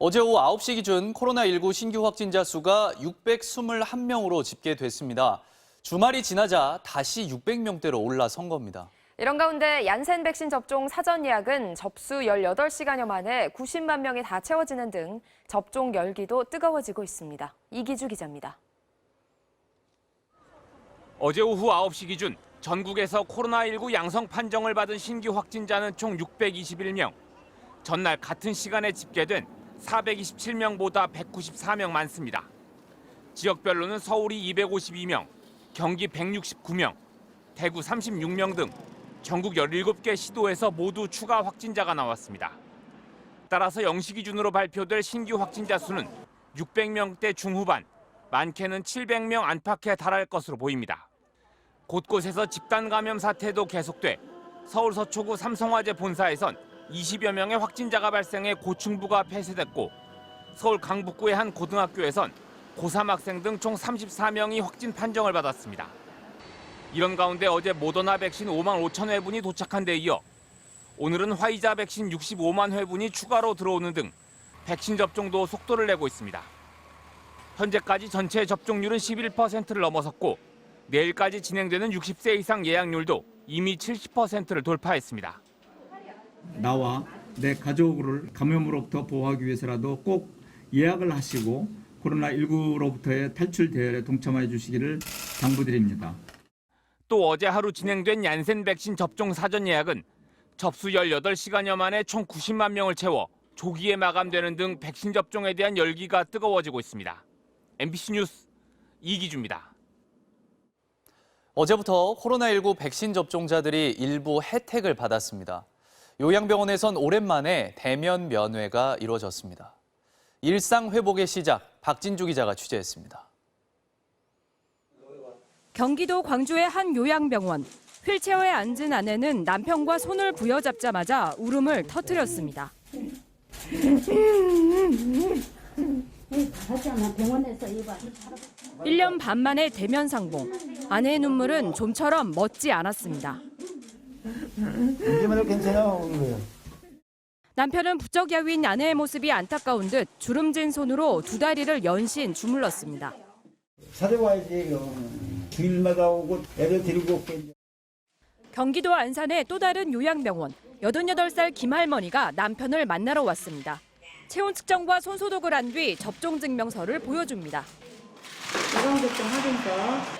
어제 오후 9시 기준 코로나19 신규 확진자 수가 621명으로 집계됐습니다. 주말이 지나자 다시 600명대로 올라선 겁니다. 이런 가운데 얀센 백신 접종 사전 예약은 접수 18시간여 만에 90만 명이 다 채워지는 등 접종 열기도 뜨거워지고 있습니다. 이기주 기자입니다. 어제 오후 9시 기준 전국에서 코로나19 양성 판정을 받은 신규 확진자는 총 621명. 전날 같은 시간에 집계된 427명보다 194명 많습니다. 지역별로는 서울이 252명, 경기 169명, 대구 36명 등 전국 17개 시도에서 모두 추가 확진자가 나왔습니다. 따라서 0시 기준으로 발표될 신규 확진자 수는 600명대 중후반, 많게는 700명 안팎에 달할 것으로 보입니다. 곳곳에서 집단 감염 사태도 계속돼 서울 서초구 삼성화재 본사에선 20여 명의 확진자가 발생해 고층부가 폐쇄됐고 서울 강북구의 한 고등학교에선 고3 학생 등 총 34명이 확진 판정을 받았습니다. 이런 가운데 어제 모더나 백신 5만 5천 회분이 도착한 데 이어 오늘은 화이자 백신 65만 회분이 추가로 들어오는 등 백신 접종도 속도를 내고 있습니다. 현재까지 전체 접종률은 11%를 넘어섰고 내일까지 진행되는 60세 이상 예약률도 이미 70%를 돌파했습니다. 나와 내 가족을 감염으로부터 보호하기 위해서라도 꼭 예약을 하시고 코로나19로부터의 탈출 대열에 동참해 주시기를 당부드립니다. 또 어제 하루 진행된 얀센 백신 접종 사전 예약은 접수 18시간여 만에 총 90만 명을 채워 조기에 마감되는 등 백신 접종에 대한 열기가 뜨거워지고 있습니다. MBC 뉴스 이기주입니다. 어제부터 코로나19 백신 접종자들이 일부 혜택을 받았습니다. 요양병원에선 오랜만에 대면 면회가 이루어졌습니다. 일상 회복의 시작, 박진주 기자가 취재했습니다. 경기도 광주의 한 요양병원. 휠체어에 앉은 아내는 남편과 손을 부여잡자마자 울음을 터뜨렸습니다. 1년 반 만에 대면 상봉. 아내의 눈물은 좀처럼 멎지 않았습니다. 남편은 부쩍 야윈 아내의 모습이 안타까운 듯 주름진 손으로 두 다리를 연신 주물렀습니다. 찾아와야지. 주일마다 오고 애들 데리고 올게. 경기도 안산의 또 다른 요양병원. 88살 김할머니가 남편을 만나러 왔습니다. 체온 측정과 손소독을 한 뒤 접종 증명서를 보여줍니다. 예방접종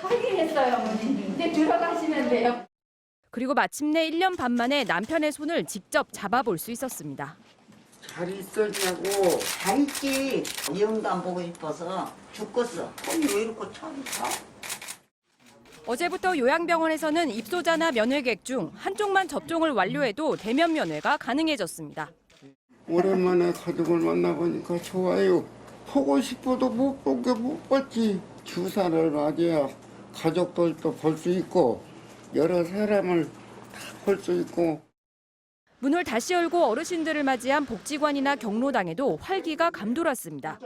확인했어요, 어머니. 이제 들어가시면 돼요. 그리고 마침내 1년 반 만에 남편의 손을 직접 잡아볼 수 있었습니다. 잘 있었냐고. 잘 있지. 이 형도 안 보고 싶어서 죽겠어. 손이 왜 이렇게 차니까? 어제부터 요양병원에서는 입소자나 면회객 중 한쪽만 접종을 완료해도 대면 면회가 가능해졌습니다. 오랜만에 가족을 만나보니까 좋아요. 보고 싶어도 못 보게 못 봤지. 주사를 맞아야 가족들도 볼 수 있고 여러 사람을 다 볼 수 있고. 문을 다시 열고 어르신들을 맞이한 복지관이나 경로당에도 활기가 감돌았습니다.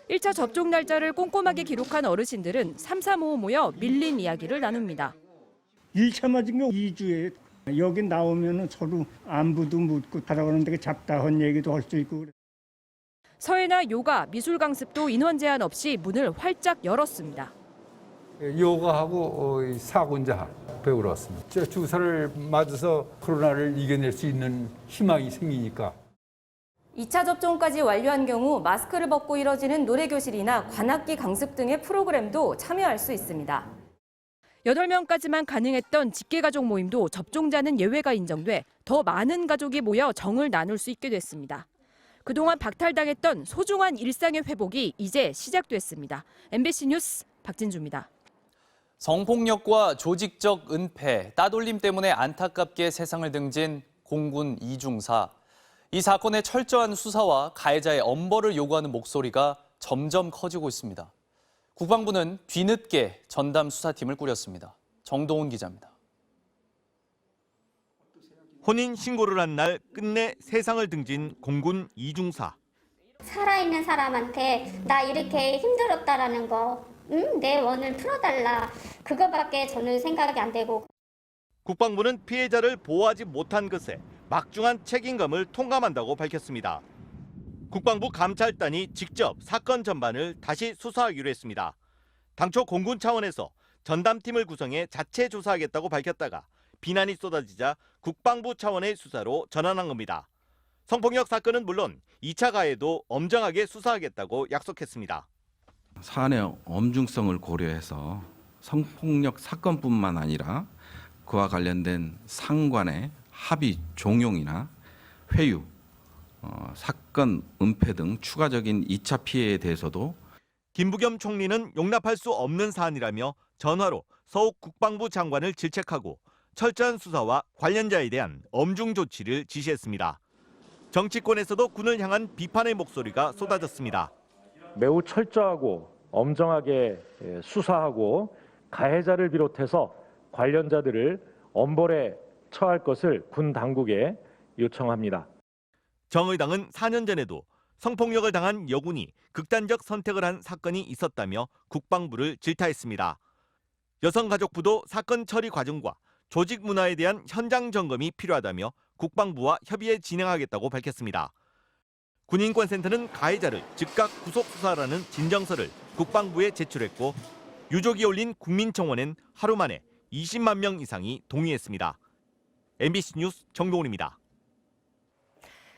1차 접종 날짜를 꼼꼼하게 기록한 어르신들은 삼삼오오 모여 밀린 이야기를 나눕니다. 1차 맞은 게 2주에 여기 나오면 서로 안부도 묻고 살아가는 데 잡다한 얘기도 할 수 있고. 서예나 요가, 미술 강습도 인원 제한 없이 문을 활짝 열었습니다. 요가하고 사군자 배우러 왔습니다. 주사를 맞아서 코로나를 이겨낼 수 있는 희망이 생기니까. 2차 접종까지 완료한 경우 마스크를 벗고 이뤄지는 노래교실이나 관악기 강습 등의 프로그램도 참여할 수 있습니다. 8명까지만 가능했던 직계가족 모임도 접종자는 예외가 인정돼 더 많은 가족이 모여 정을 나눌 수 있게 됐습니다. 그동안 박탈당했던 소중한 일상의 회복이 이제 시작됐습니다. MBC 뉴스 박진주입니다. 성폭력과 조직적 은폐, 따돌림 때문에 안타깝게 세상을 등진 공군 이중사. 이 사건의 철저한 수사와 가해자의 엄벌을 요구하는 목소리가 점점 커지고 있습니다. 국방부는 뒤늦게 전담 수사팀을 꾸렸습니다. 정동훈 기자입니다. 혼인 신고를 한 날 끝내 세상을 등진 공군 이중사. 살아있는 사람한테 나 이렇게 힘들었다라는 거, 내 원을 풀어달라. 그거밖에 저는 생각이 안 되고. 국방부는 피해자를 보호하지 못한 것에 막중한 책임감을 통감한다고 밝혔습니다. 국방부 감찰단이 직접 사건 전반을 다시 수사하기로 했습니다. 당초 공군 차원에서 전담팀을 구성해 자체 조사하겠다고 밝혔다가 비난이 쏟아지자 국방부 차원의 수사로 전환한 겁니다. 성폭력 사건은 물론 2차 가해도 엄정하게 수사하겠다고 약속했습니다. 사안의 엄중성을 고려해서 성폭력 사건뿐만 아니라 그와 관련된 상관의 합의 종용이나 회유, 사건 은폐 등 추가적인 2차 피해에 대해서도 김부겸 총리는 용납할 수 없는 사안이라며 전화로 서욱 국방부 장관을 질책하고 철저한 수사와 관련자에 대한 엄중 조치를 지시했습니다. 정치권에서도 군을 향한 비판의 목소리가 쏟아졌습니다. 매우 철저하고 엄정하게 수사하고 가해자를 비롯해서 관련자들을 엄벌에 처할 것을 군 당국에 요청합니다. 정의당은 4년 전에도 성폭력을 당한 여군이 극단적 선택을 한 사건이 있었다며 국방부를 질타했습니다. 여성가족부도 사건 처리 과정과 조직 문화에 대한 현장 점검이 필요하다며 국방부와 협의해 진행하겠다고 밝혔습니다. 군인권센터는 가해자를 즉각 구속 수사하라는 진정서를 국방부에 제출했고 유족이 올린 국민청원엔 하루 만에 20만 명 이상이 동의했습니다. MBC 뉴스 정동훈입니다.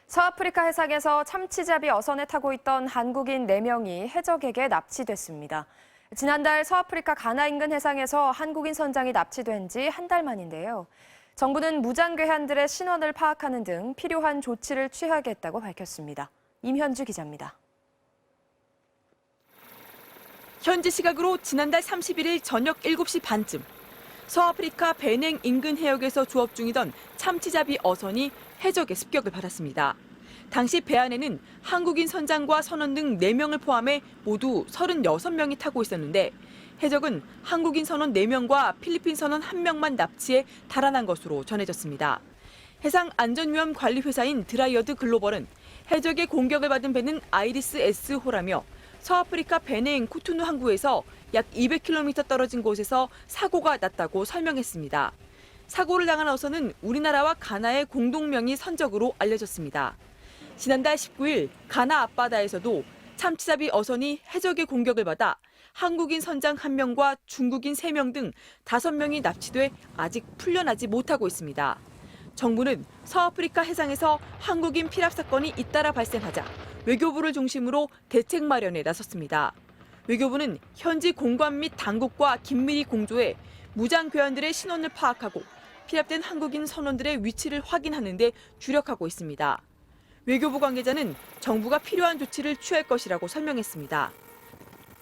서아프리카 해상에서 참치잡이 어선에 타고 있던 한국인 4명이 해적에게 납치됐습니다. 지난달 서아프리카 가나 인근 해상에서 한국인 선장이 납치된 지 한 달 만인데요. 정부는 무장괴한들의 신원을 파악하는 등 필요한 조치를 취하겠다고 밝혔습니다. 임현주 기자입니다. 현지 시각으로 지난달 31일 저녁 7시 반쯤 서아프리카 베냉 인근 해역에서 조업 중이던 참치잡이 어선이 해적의 습격을 받았습니다. 당시 배 안에는 한국인 선장과 선원 등 4명을 포함해 모두 36명이 타고 있었는데 해적은 한국인 선원 4명과 필리핀 선원 1명만 납치해 달아난 것으로 전해졌습니다. 해상안전위험관리회사인 드라이어드 글로벌은 해적의 공격을 받은 배는 아이리스 S호라며 서아프리카 베냉 코토누 항구에서 약 200km 떨어진 곳에서 사고가 났다고 설명했습니다. 사고를 당한 어선은 우리나라와 가나의 공동명의 선적으로 알려졌습니다. 지난달 19일 가나 앞바다에서도 참치잡이 어선이 해적의 공격을 받아 한국인 선장 1명과 중국인 3명 등 5명이 납치돼 아직 풀려나지 못하고 있습니다. 정부는 서아프리카 해상에서 한국인 피랍 사건이 잇따라 발생하자 외교부를 중심으로 대책 마련에 나섰습니다. 외교부는 현지 공관 및 당국과 긴밀히 공조해 무장 괴한들의 신원을 파악하고 피랍된 한국인 선원들의 위치를 확인하는 데 주력하고 있습니다. 외교부 관계자는 정부가 필요한 조치를 취할 것이라고 설명했습니다.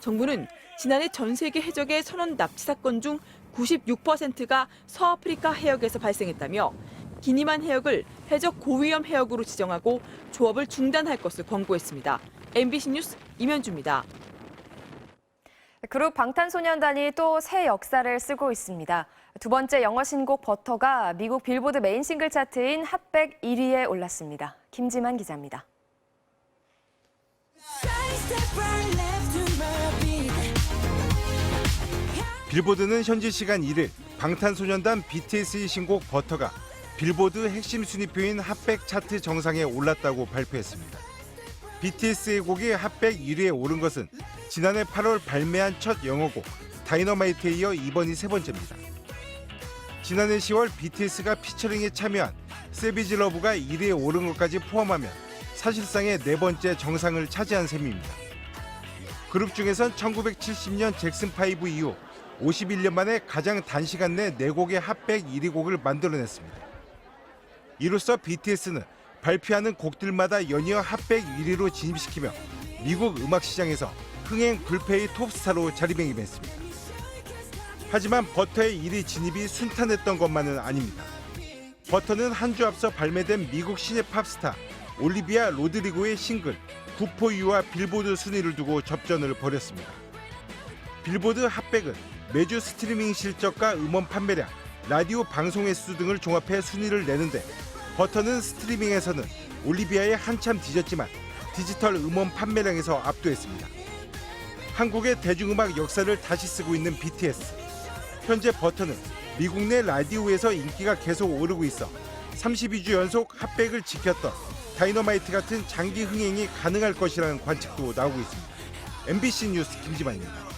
정부는 지난해 전 세계 해적의 선원 납치 사건 중 96%가 서아프리카 해역에서 발생했다며 기니만 해역을 해적 고위험 해역으로 지정하고 조업을 중단할 것을 권고했습니다. MBC 뉴스 임현주입니다. 그룹 방탄소년단이 또 새 역사를 쓰고 있습니다. 두 번째 영어 신곡 버터가 미국 빌보드 메인 싱글 차트인 핫백 1위에 올랐습니다. 김지만 기자입니다. 빌보드는 현지 시간 1일 방탄소년단 BTS의 신곡 버터가 빌보드 핵심 순위표인 핫백 차트 정상에 올랐다고 발표했습니다. BTS의 곡이 핫백 1위에 오른 것은 지난해 8월 발매한 첫 영어곡 다이너마이트에 이어 이번이 세 번째입니다. 지난해 10월 BTS가 피처링에 참여한 세비지 러브가 1위에 오른 것까지 포함하면 사실상의 네 번째 정상을 차지한 셈입니다. 그룹 중에선 1970년 잭슨5 이후 51년 만에 가장 단시간 내 4곡의 핫백 1위 곡을 만들어냈습니다. 이로써 BTS는 발표하는 곡들마다 연이어 핫백 1위로 진입시키며 미국 음악 시장에서 흥행 불패의 톱스타로 자리매김했습니다. 하지만 버터의 1위 진입이 순탄했던 것만은 아닙니다. 버터는 한 주 앞서 발매된 미국 신예 팝스타 올리비아 로드리고의 싱글 굿포유와 빌보드 순위를 두고 접전을 벌였습니다. 빌보드 핫백은 매주 스트리밍 실적과 음원 판매량, 라디오 방송 횟수 등을 종합해 순위를 내는데 버터는 스트리밍에서는 올리비아에 한참 뒤졌지만 디지털 음원 판매량에서 압도했습니다. 한국의 대중음악 역사를 다시 쓰고 있는 BTS. 현재 버터는 미국 내 라디오에서 인기가 계속 오르고 있어 32주 연속 핫백을 지켰던 다이너마이트 같은 장기 흥행이 가능할 것이라는 관측도 나오고 있습니다. MBC 뉴스 김지만입니다.